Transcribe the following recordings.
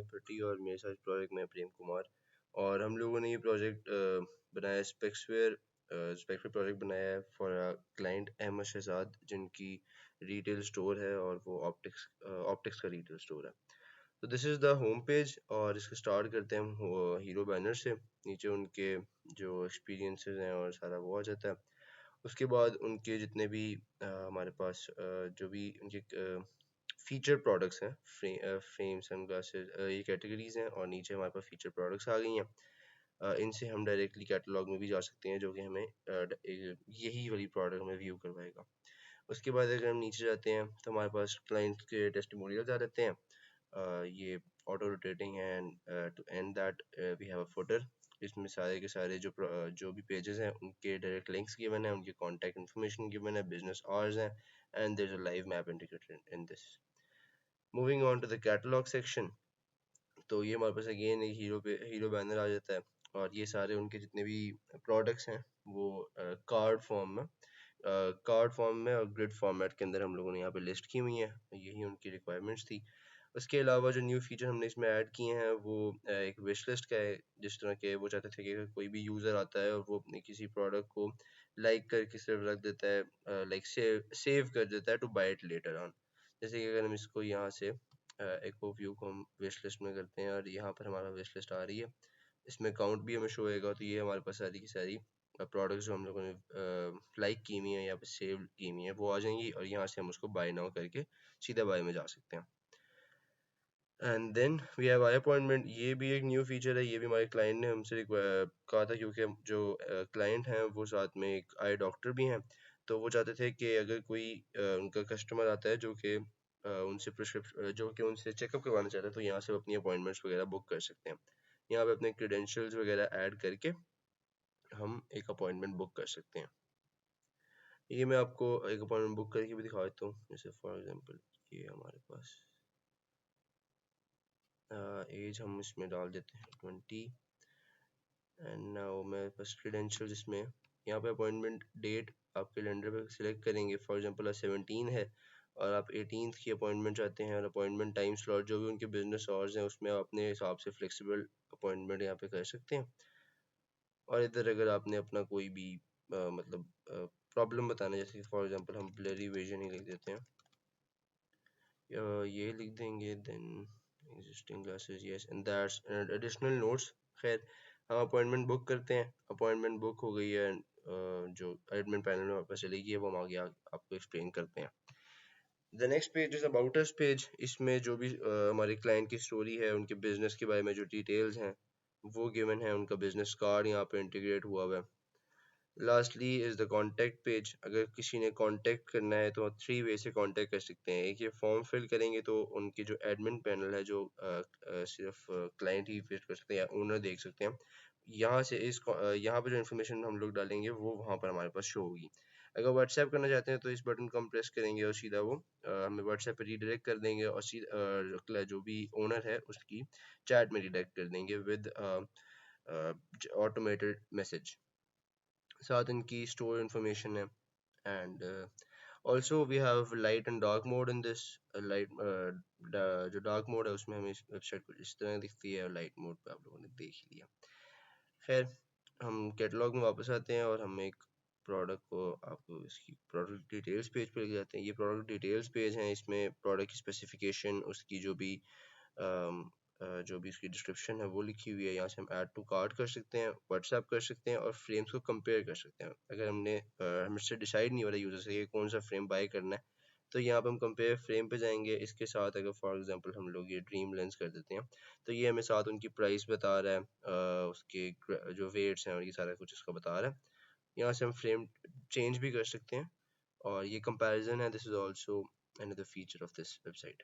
भट्टी और मेरे साथ प्रोजेक्ट में प्रेम कुमार। और हम लोगों ने ये प्रोजेक्ट बनाया स्पेक्सवेयर प्रोजेक्ट बनाया है फॉर क्लाइंट अहमद शहजाद, जिनकी रिटेल स्टोर है और वो ऑप्टिक्स का रिटेल स्टोर है। तो this is the home page और इसको स्टार्ट करते हैं हम हीरो बैनर से। नीचे उनके जो एक्सपीरियंसेस हैं और सारा वो आ जाता है। उसके बाद उनके जितने भी हमारे पास जो भी उनके फीचर प्रोडक्ट्स हैं, फ्रेम, सनग्लासेस, ये कैटेगरीज हैं और नीचे हमारे पास फीचर प्रोडक्ट्स आ गई हैं। इनसे हम डायरेक्टली कैटलॉग में भी जा सकते हैं, जो कि हमें यही वाली प्रोडक्ट हमें व्यू करवाएगा। उसके बाद अगर हम नीचे जाते हैं तो हमारे पास क्लाइंट्स के टेस्टिमोनियल्स आ जाते हैं। ये ऑटो रोटेटिंग है end to end that we have a footer. इसमें सारे के सारे जो भी पेजेस हैं उनके डायरेक्ट लिंक्स गिवन है, उनकी कॉन्टैक्ट इन्फॉर्मेशन गिवन है, बिजनेस आवर्स हैं and there is a live map integrated in this. Moving on to the catalogue section, तो ये हमारे पास अगेन एक हीरो बैनर आ जाता है और ये सारे उनके जितने भी प्रोडक्ट्स हैं वो कार्ड फॉर्म में और ग्रिड फॉर्मेट के अंदर हम लोगों ने यहाँ पे लिस्ट की हुई है। यही उनकी रिक्वायरमेंट्स थी। उसके अलावा जो न्यू फीचर हमने इसमें ऐड किए हैं वो एक विश लिस्ट का है। जिस तरह के वो चाहते थे कि अगर कोई भी यूज़र आता है और वो अपने किसी प्रोडक्ट को लाइक करके सिर्फ रख देता है, लाइक सेव कर देता है to buy it later on. जैसे कि अगर हम इसको यहाँ से एक व्यू को हम विश लिस्ट में करते हैं और यहाँ पर हमारा विश लिस्ट आ रही है, इसमें काउंट भी हमें शो होएगा। तो ये हमारे पास सारी की सारी प्रोडक्ट्स जो हम लोगों ने लाइक की हुई हैं या फिर सेव की हुई हैं वो आ जाएंगी और यहाँ से हम उसको बाय नाउ करके सीधा बाय में जा सकते हैं। And then we have I appointment. ये भी एक न्यू फीचर है, ये भी हमारे क्लाइंट ने हमसे कहा था, क्योंकि जो क्लाइंट हैं वो साथ में एक आई डॉक्टर भी हैं। तो वो चाहते थे कि अगर कोई उनका कस्टमर आता है जो कि उनसे चेकअप करवाना चाहता है, तो यहाँ से वो अपनी अपॉइंटमेंट्स वगैरह बुक कर सकते हैं। यहाँ पे अपने क्रीडेंशियल्स वगैरह ऐड करके हम एक अपॉइंटमेंट बुक कर सकते हैं। ये मैं आपको एक अपॉइंटमेंट बुक करके भी दिखा देता हूँ। जैसे फॉर एग्जांपल ये हमारे पास एज हम इसमें डाल देते हैं 20 एंड नाउ मैं बस क्रीडेंशियल जिसमें यहाँ पे अपॉइंटमेंट डेट आप कैलेंडर पे सिलेक्ट करेंगे। फॉर एग्जांपल 17 है और आप 18th की अपॉइंटमेंट चाहते हैं और अपॉइंटमेंट टाइम स्लॉट जो भी उनके बिजनेस आवर्स हैं उसमें आप अपने हिसाब से फ्लेक्सिबल अपॉइंटमेंट यहाँ पे कर सकते हैं। और इधर अगर आपने अपना कोई भी मतलब प्रॉब्लम बताना है, जैसे फॉर एग्जांपल हम ब्लरी विजन ही लिख देते हैं, ये लिख देंगे, then existing glasses yes and that's additional notes. खैर हम अपॉइंटमेंट बुक करते हैं, अपॉइंटमेंट बुक हो गई है। जो एडमिन पैनल में वापस चली गई है वो हम आगे आपको एक्सप्लेन करते हैं। The next page is about us page. इसमें जो भी हमारे क्लाइंट की स्टोरी है, उनके बिजनेस के बारे में जो डिटेल्स हैं वो गिवन है, उनका बिजनेस कार्ड यहाँ पे इंटीग्रेट हुआ हुआ है। Lastly is the contact page. अगर किसी ने कॉन्टैक्ट करना है तो 3 वे से कॉन्टैक्ट कर सकते हैं। एक ये फॉर्म फिल करेंगे तो उनकी जो एडमिन पैनल है, जो सिर्फ क्लाइंट ही विजिट कर सकते हैं या ओनर देख सकते हैं, यहाँ से यहाँ पे जो इन्फॉर्मेशन हम लोग डालेंगे वो वहाँ पर हमारे पास शो होगी। अगर व्हाट्सएप करना चाहते हैं तो इस बटन को हम प्रेस करेंगे और सीधा वो हमें व्हाट्सएप पे रीडायरेक्ट कर देंगे और सीधा जो भी ओनर है उसकी चैट में रीडायरेक्ट कर देंगे विद ऑटोमेटेड मैसेज। साथ इनकी स्टोर इन्फॉर्मेशन है and also we have light and dark mode in this. Light जो डार्क मोड है उसमें हमें इस वेबसाइट पर इस तरह दिखती है और लाइट मोड पे आप लोगों ने देख ही लिया। खैर हम कैटलॉग में वापस आते हैं और हम एक प्रोडक्ट को आपको इसकी प्रोडक्ट डिटेल्स पेज पे लेके जाते हैं। ये प्रोडक्ट डिटेल्स पेज हैं, इसमें प्रोडक्ट की स्पेसिफिकेशन, उसकी जो भी इसकी डिस्क्रिप्शन है वो लिखी हुई है। यहाँ से हम ऐड टू कार्ट कर सकते हैं, व्हाट्सएप कर सकते हैं और फ्रेम्स को कंपेयर कर सकते हैं। अगर हमसे डिसाइड नहीं हो रहा यूज़र से कि कौन सा फ्रेम बाय करना है, तो यहाँ पे हम कंपेयर फ्रेम पे जाएंगे। इसके साथ अगर फॉर एग्जांपल हम लोग ये ड्रीम लेंस कर देते हैं तो ये हमें साथ उनकी प्राइस बता रहा है, उसके जो वेट्स हैं और ये सारा कुछ इसका बता रहा है। यहाँ से हम फ्रेम चेंज भी कर सकते हैं और ये कंपैरिजन है। This is also another feature of this website.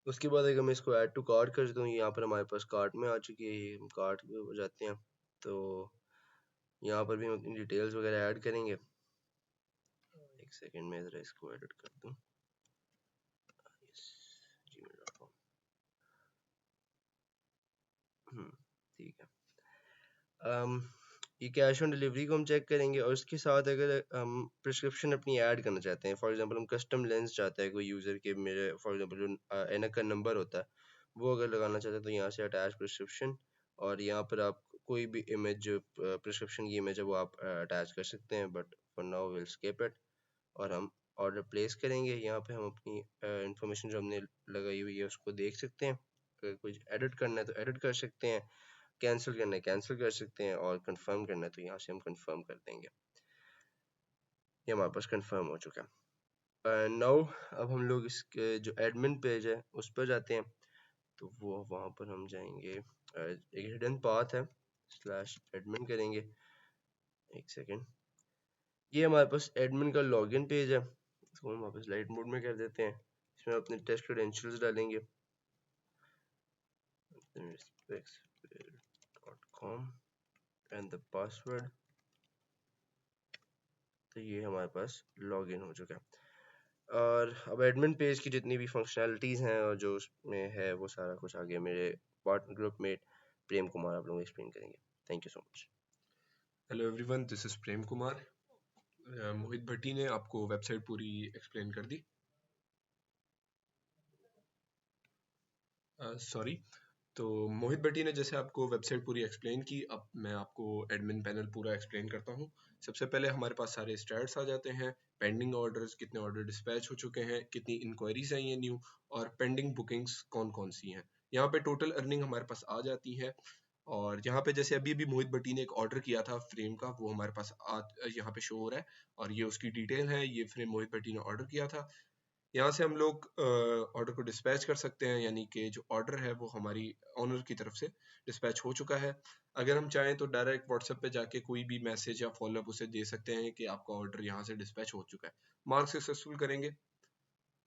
उसके बाद अगर मैं इसको ऐड टू कार्ट कर देता हूँ, यहाँ पर हमारे पास कार्ट में आ चुकी है, हम कार्ट में हो जाते हैं। तो यहाँ पर भी हम अपनी डिटेल्स वगैरह ऐड करेंगे। एक सेकेंड में ज़रा इसको एडिट कर दूँ। ठीक है। ये कैश ऑन डिलीवरी को हम चेक करेंगे, और इसके साथ अगर हम प्रिस्क्रिप्शन अपनी ऐड करना चाहते हैं, फॉर एग्जांपल हम कस्टम लेंस चाहते हैं कोई यूज़र के, मेरे फॉर एग्जांपल जो ऐनक का नंबर होता है वो अगर लगाना चाहते हैं, तो यहाँ से अटैच प्रिस्क्रिप्शन, और यहाँ पर आप कोई भी इमेज जो प्रिस्क्रिप्शन की इमेज है वो आप अटैच कर सकते हैं, but for now will skip it. और हम ऑर्डर प्लेस करेंगे। यहाँ पे हम अपनी इंफॉर्मेशन जो हमने लगाई हुई है उसको देख सकते हैं। अगर कुछ एडिट करना है तो एडिट कर सकते हैं, कैंसिल करना है कैंसिल कर सकते हैं, और कंफर्म करना है तो यहाँ से हम कंफर्म कर देंगे। ये हमारे पास कंफर्म हो चुका है। नाउ अब हम लोग इसके जो एडमिन पेज है उस पर जाते हैं, तो वो वहाँ पर हम जाएंगे, एक हिडन पाथ है, स्लैश एडमिन करेंगे। एक सेकेंड, ये हमारे पास एडमिन का लॉगिन पेज है, इसको हम वापस लाइट मोड में कर देते हैं। इसमें अपने टेस्ट क्रेडेंशियल्स डालेंगे, respectful.com एंड द पासवर्ड। तो ये हमारे पास लॉगिन हो चुका है। और अब एडमिन पेज की जितनी भी फंक्शनैलिटीज़ हैं और जो उसमें है वो सारा कुछ आगे मेरे पार्टनर ग्रुप में प्रेम कुमार आप लोगों को एक्सप्लेन करेंगे। Thank you so much. Hello everyone, this is Prem Kumar. Mohit Bhatti ने आपको वेबसाइट पूरी एक्सप्लेन कर दी। सॉरी। तो मोहित भट्टी ने जैसे आपको वेबसाइट पूरी एक्सप्लेन की, अब मैं आपको एडमिन पैनल पूरा एक्सप्लेन करता हूँ। सबसे पहले हमारे पास सारे स्टैट्स आ जाते हैं, पेंडिंग ऑर्डर्स, कितने ऑर्डर डिस्पैच हो चुके हैं, कितनी इंक्वायरीज आई हैं न्यू, और पेंडिंग बुकिंग्स कौन कौन सी हैं। यहाँ पे टोटल अर्निंग हमारे पास आ जाती है। और यहाँ पे जैसे अभी अभी मोहित भट्टी ने एक ऑर्डर किया था फ्रेम का, वो हमारे पास यहाँ पे शो हो रहा है, और ये उसकी डिटेल है। ये फ्रेम मोहित भट्टी ने ऑर्डर किया था। यहाँ से हम लोग ऑर्डर को डिस्पैच कर सकते हैं, यानी कि जो ऑर्डर है वो हमारी ऑनर की तरफ से डिस्पैच हो चुका है। अगर हम चाहें तो डायरेक्ट व्हाट्सएप पे जाके कोई भी मैसेज या फॉलोअप उसे दे सकते हैं कि आपका ऑर्डर यहाँ से डिस्पैच हो चुका है। मार्क सक्सेसफुल करेंगे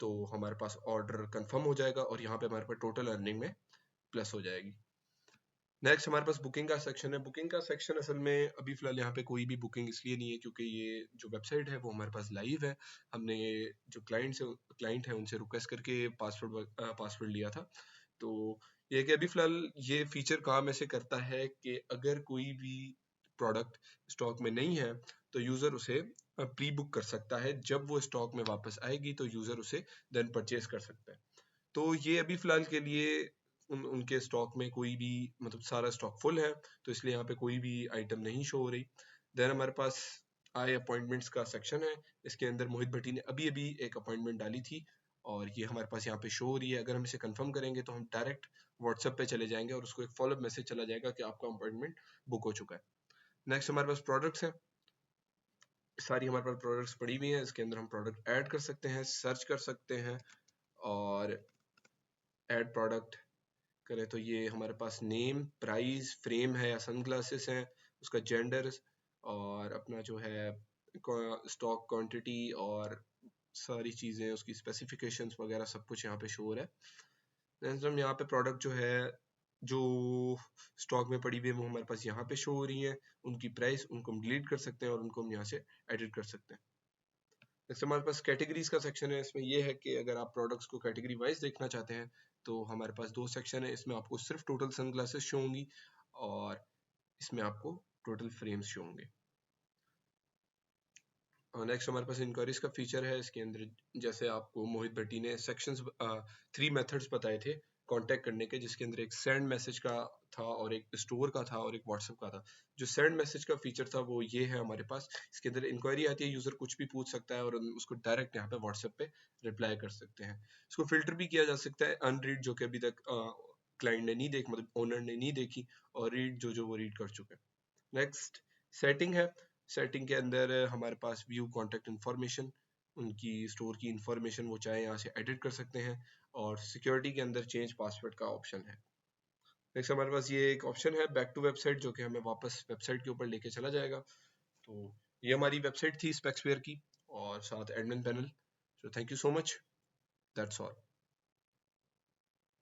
तो हमारे पास ऑर्डर कंफर्म हो जाएगा, और यहाँ पे हमारे पास टोटल अर्निंग में प्लस हो जाएगी। नेक्स्ट हमारे पास बुकिंग का सेक्शन है। बुकिंग का सेक्शन असल में अभी फिलहाल यहाँ पे कोई भी बुकिंग इसलिए नहीं है क्योंकि ये जो वेबसाइट है वो हमारे पास लाइव है। हमने जो क्लाइंट है उनसे रिक्वेस्ट करके पासवर्ड लिया था। तो ये कि अभी फिलहाल ये फीचर काम ऐसे करता है कि अगर कोई भी प्रोडक्ट स्टॉक में नहीं है तो यूज़र उसे प्री बुक कर सकता है। जब वो स्टॉक में वापस आएगी तो यूज़र उसे देन परचेज कर सकता है। तो ये अभी फिलहाल के लिए उनके स्टॉक में कोई भी, मतलब सारा स्टॉक फुल है, तो इसलिए यहाँ पे कोई भी आइटम नहीं शो हो रही। देन हमारे पास आई अपॉइंटमेंट्स का सेक्शन है। इसके अंदर मोहित भट्टी ने अभी अभी एक अपॉइंटमेंट डाली थी, और ये हमारे पास यहाँ पे शो हो रही है। अगर हम इसे कंफर्म करेंगे तो हम डायरेक्ट व्हाट्सएप पे चले जाएंगे और उसको एक फॉलोअप मैसेज चला जाएगा कि आपका अपॉइंटमेंट बुक हो चुका है। नेक्स्ट हमारे पास प्रोडक्ट्स हैं। सारी हमारे पास प्रोडक्ट्स पड़ी हुई हैं। इसके अंदर हम प्रोडक्ट ऐड कर सकते हैं, सर्च कर सकते हैं, और ऐड प्रोडक्ट करें तो ये हमारे पास नेम, प्राइस, फ्रेम है या सनग्लासेस हैं, उसका जेंडर, और अपना जो है स्टॉक क्वांटिटी, और सारी चीज़ें उसकी स्पेसिफिकेशंस वगैरह सब कुछ यहाँ पे शो हो रहा है। Next हम यहाँ पे प्रोडक्ट जो है जो स्टॉक में पड़ी हुई है वो हमारे पास यहाँ पे शो हो रही है। उनकी प्राइस, उनको हम डिलीट कर सकते हैं और उनको हम यहाँ से एडिट कर सकते हैं। जैसे हमारे पास कैटेगरीज का सेक्शन है। इसमें ये है कि अगर आप प्रोडक्ट्स को कैटेगरी वाइज देखना चाहते हैं तो हमारे पास दो सेक्शन है। इसमें आपको सिर्फ टोटल सनग्लासेस शो होंगी, और इसमें आपको टोटल फ्रेम्स शो होंगे। नेक्स्ट हमारे पास इंक्वायरीज का फीचर है। इसके अंदर जैसे आपको मोहित भट्टी ने सेक्शंस 3 मेथड्स बताए थे कांटेक्ट करने के, जिसके अंदर एक सेंड मैसेज का था, और एक स्टोर का था, और एक व्हाट्सएप का था। जो सेंड मैसेज का फीचर था वो ये है हमारे पास। इसके अंदर इंक्वायरी आती है, यूजर कुछ भी पूछ सकता है और उसको डायरेक्ट यहाँ पे व्हाट्सएप पे रिप्लाई कर सकते हैं। इसको फिल्टर भी किया जा सकता है, अनरीड जो कि अभी तक क्लाइंट ने नहीं देखी, मतलब ओनर ने नहीं देखी, और रीड जो जो वो रीड कर चुके हैं। नेक्स्ट सेटिंग है। सेटिंग के अंदर हमारे पास व्यू कॉन्टैक्ट इन्फॉर्मेशन, उनकी स्टोर की इन्फॉर्मेशन वो चाहे यहाँ से एडिट कर सकते हैं, और सिक्योरिटी के अंदर चेंज पासवर्ड का ऑप्शन है। नेक्स्ट हमारे पास ये एक ऑप्शन है बैक टू वेबसाइट, जो कि हमें वापस वेबसाइट के ऊपर लेके चला जाएगा। तो ये हमारी वेबसाइट थी स्पेक्सवेयर की, और साथ admin panel. So thank you so much, that's all.